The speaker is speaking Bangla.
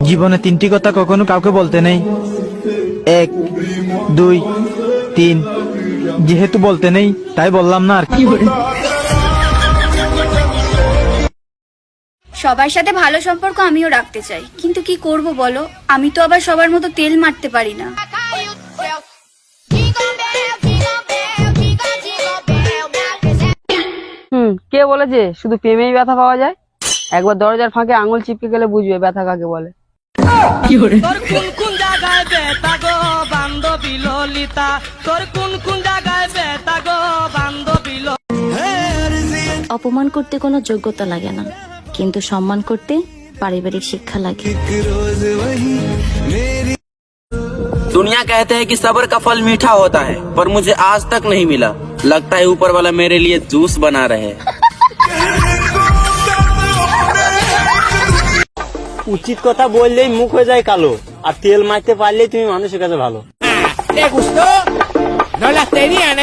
জীবনে তিনটি কথা কখনো কাউকে বলতে নেই। 1, 2, 3। যেহেতু বলতে নেই তাই বললাম না আর কি। সবার সাথে ভালো সম্পর্ক আমিও রাখতে চাই, কিন্তু কি করব বলো, আমি তো আবার সবার মতো তেল মারতে পারি না। কে বলেছে শুধু প্রেমেই ব্যথা পাওয়া যায়? একবার দরজার ফাঁকে আঙুল চিপকে গেলে বুঝবে ব্যথা কাকে বলে। তোর কোন কোন জায়গায় ব্যথা গো বান্ধবী ললিতা, তোর কোন কোন জায়গায় ব্যথা গো বান্ধবী। অপমান করতে কোনো যোগ্যতা লাগে না, কিন্তু সম্মান করতে পারিবারিক শিক্ষা লাগে। दुनिया कहते हैं कि सब्र का फल मीठा होता है, पर मुझे आज तक नहीं मिला। लगता है ऊपर वाला मेरे लिए जूस बना रहे। উচিত কথা বললেই মুখ হয়ে যায় কালো, আর তেল মারতে পারলেই তুমি মানুষের কাছে ভালো। ¿Te gustó? ¿No las tenían,